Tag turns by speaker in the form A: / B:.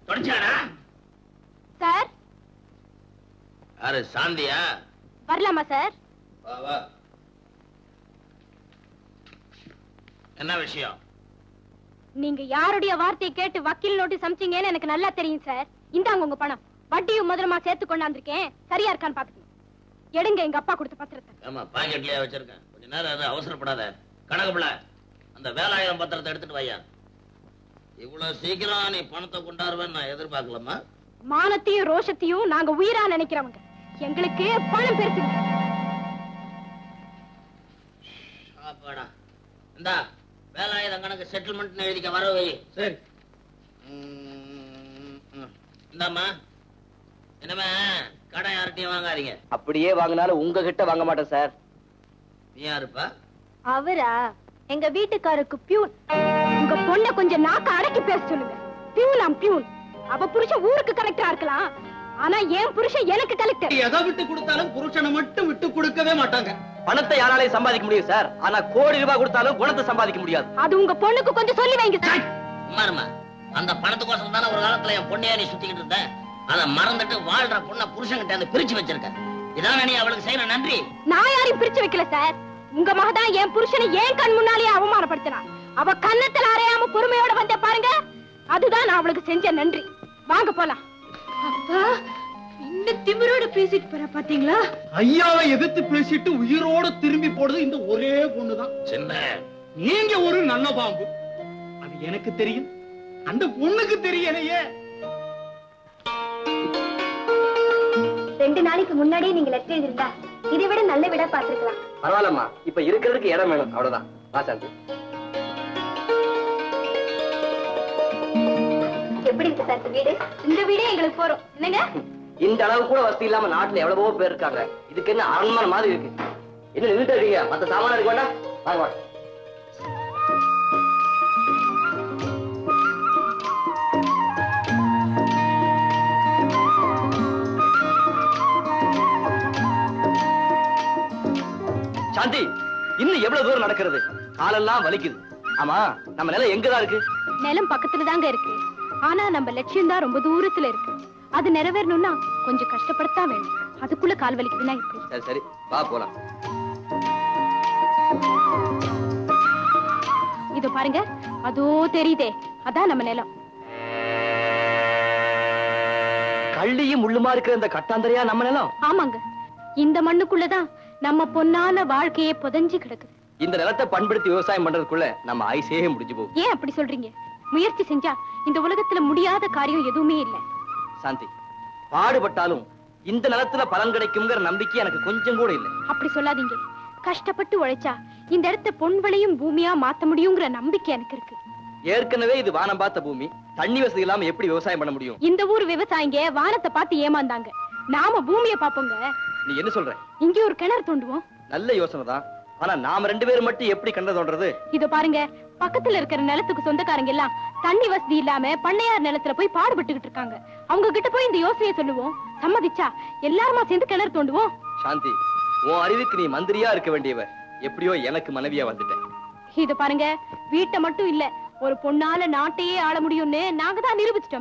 A: தொடச்சாடா
B: sir.
A: யாரு சாந்தியா?
B: வரலாமா sir?
A: வா வா. என்ன விஷயம்?
B: நீங்க யாருடைய வார்த்தையை கேட்டு வக்கீல் நோட்டீஸ் அனுப்பிச்சீங்கன்னு எனக்கு நல்லா தெரியும் சார். இந்தாங்க உங்க பணம். வட்டியும் முதலமா சேர்த்து கொண்டாந்துருக்கேன். சரியா இருக்கான்னு பாத்துக்கணும். எடுங்க எங்க அப்பா கொடுத்த பத்திரத்தை.
A: ஆமா, பாக்கெட்லயே வச்சிருக்கேன். கொஞ்ச நேரம் அது அவசரப்படாத. கணக்குப்புல அந்த வேலாயுதம் பத்திரத்தை எடுத்துட்டு வையா. இவ்வளவு சீக்கிரம் நீ பணத்தை கொண்டாருவேன்னு நான் எதிர்பார்க்கலாமா?
B: மானத்தையும் ரோஷத்தையும் நாங்க உயிரா நினைக்கிறவங்க. எங்களுக்கு பணம் பெருசு.
A: இந்தா வேலாயுதம் கணக்கு செட்டில்மெண்ட் எழுதிக்க வரவை.
C: சரி.
A: இந்தாமா, என்னமே கடை யார்கிட்டயும் வாங்காதீங்க.
C: அப்படியே வாங்கினாலும் உங்ககிட்ட வாங்க மாட்டேன் சார்.
A: நீ யாருப்பா?
B: அவரா? எங்க வீட்டுக்காருக்கு பியூன். உங்க பொண்ண கொஞ்சம் நாக்க அடக்கி பேச சொல்லுங்க. Peon peon. அவ புருஷன் ஊருக்கு கலெக்டரா இருக்கலாம். ஆனா என் புருஷன் எனக்கு கலெக்டர்.
C: எதை விட்டு கொடுத்தாலும் புருஷனை மட்டும் விட்டு கொடுக்கவே மாட்டாங்க. பணத்தை யாராலையும் சம்பாதிக்க முடியும் சார். ஆனா கோடி ரூபாய் கொடுத்தாலும் குணத்தை சம்பாதிக்க முடியாது.
B: அது உங்க பொண்ணுக்கு கொஞ்சம் சொல்லி வைங்க சார்.
A: உமாருமா, அந்த பணத்துக்கோசம் தானே ஒரு காலத்துல என் பொண்ணையா நீ சுத்திக்கிட்டு இருந்த. அதை மறந்துட்டு வாழ்ற பொண்ண புருஷன்கிட்ட அந்த பிரிச்சு வச்சிருக்க. இதான நீ அவளுக்கு செய்யற நன்றி?
B: நான் யாரையும் பிரிச்சு வைக்கல சார். உங்க மகதான் என் புருஷனை ஏன் கண் முன்னாலேயே அவமானப்படுத்தினா. அவ கன்னத்துல அறையாம பொறுமையோட வந்த பாருங்க. அதுதான் நான் அவளுக்கு செஞ்ச நன்றி. வாங்க போலாம். அப்பா இந்த திமிரோட பேசிட்டு போற பாத்தீங்களா?
C: ஐயாவை எதிர்த்து பேசிட்டு உயிரோட திரும்பி போடுறது இந்த ஒரே பொண்ணுதான்.
A: சின்ன
C: நீங்க ஒரு நல்ல பாம்பு. அது எனக்கு தெரியும், அந்த பொண்ணுக்கு தெரியலையே.
B: 2 நாளைக்கு முன்னாடியே நீங்க லெட்டர் எழுதிருந்தா இதை விட நல்ல விட பாத்துக்கலாம்.
C: பரவாயில்லம்மா, இப்ப இருக்கிறதுக்கு இடம் வேணும், அவ்வளவுதான். சாந்தி,
B: எப்படி இருக்கு சார் வீடு? இந்த வீடே எங்களுக்கு போறோம். என்னங்க
C: இந்த அளவு கூட வசதி இல்லாம நாட்டுல எவ்வளவோ பேர் இருக்காங்க. இதுக்கு என்ன அரண்மனை மாதிரி இருக்கு. என்ன நின்றுட்டு இருக்கீங்க? மத்த சாமான இருக்க வேண்டாம். வாங்க. சாந்தி, இன்னும் எவ்வளவு தூரம் நடக்கிறது? காலெல்லாம் வலிக்குது. ஆமா, நம்ம நிலம் எங்கதான் இருக்கு?
B: நிலம் பக்கத்துல தாங்க இருக்கு. ஆனா நம்ம லட்சியம் தான் ரொம்ப தூரத்துல இருக்கு. அது நிறைவேறணும்னா கொஞ்சம் கஷ்டப்படத்தான் வேணும். அதுக்குள்ள கால் வலிக்குதுன்னா இப்படி.
C: சரி சரி, வா போலாம்.
B: இதோ பாருங்க, அதோ தெரியுதே, அதான் நம்ம நிலம்.
C: கள்ளியும் முள்ளுமா இருக்கிற இந்த கட்டாந்தரையா நம்ம நிலம்?
B: ஆமாங்க, இந்த மண்ணுக்குள்ளதான் நம்ம பொன்னான வாழ்க்கையே புதஞ்சு கிடக்குது.
C: இந்த நிலத்தை பண்படுத்தி விவசாயம் பண்றதுக்குள்ள நம்ம ஆயுசே முடிஞ்சு போகும்.
B: ஏன் அப்படி சொல்றீங்க? முயற்சி செஞ்சா இந்த உலகத்துல முடியாத காரியம் எதுவுமே இல்ல.
C: சாந்தி, பாடுபட்டாலும் இந்த நிலத்துல பலன் கிடைக்கும்ங்கிற நம்பிக்கை எனக்கு கொஞ்சம் கூட இல்ல.
B: அப்படி சொல்லாதீங்க. கஷ்டப்பட்டு உழைச்சா இந்த இடத்தை பொன்வளையும் பூமியா மாத்த முடியுங்கிற நம்பிக்கை எனக்கு இருக்கு.
C: ஏற்கனவே இது வானம் பார்த்த பூமி. தண்ணி வசதி இல்லாம எப்படி விவசாயம் பண்ண முடியும்?
B: இந்த ஊர் விவசாயிங்க வானத்தை பார்த்து ஏமாந்தாங்க. நாம பூமியை பாப்போங்க.
C: நீ என்ன சொல்ற?
B: இங்க ஒரு கிணறு தோண்டுவோம்.
C: நல்ல யோசனை தான். ஆனா நாம 2 பேரும் மட்டும் எப்படி கிணறு தோண்டுறது?
B: இதோ பாருங்க, பக்கத்துல இருக்கிற நிலத்துக்கு சொந்தக்காரங்க எல்லாம் தண்ணி வசதி இல்லாம பண்ணையார் நிலத்துல போய் பாடுபட்டுக்கிட்டு இருக்காங்க. அவங்க கிட்ட போய் இந்த யோசனையை சொல்லுவோம். சம்மதிச்சா எல்லாருமா சேர்ந்து கிணறு தோண்டுவோம்.
C: சாந்தி, உன் அறிவுக்கு நீ மந்திரியா இருக்க வேண்டியவ எப்படியோ எனக்கு மனைவியா வந்துட்ட.
B: இது பாருங்க, வீட்டை மட்டும் இல்ல, ஒரு பொண்ணால நாட்டையே ஆள முடியும்னு நாங்க தான் நிரூபிச்சிட்டோம்.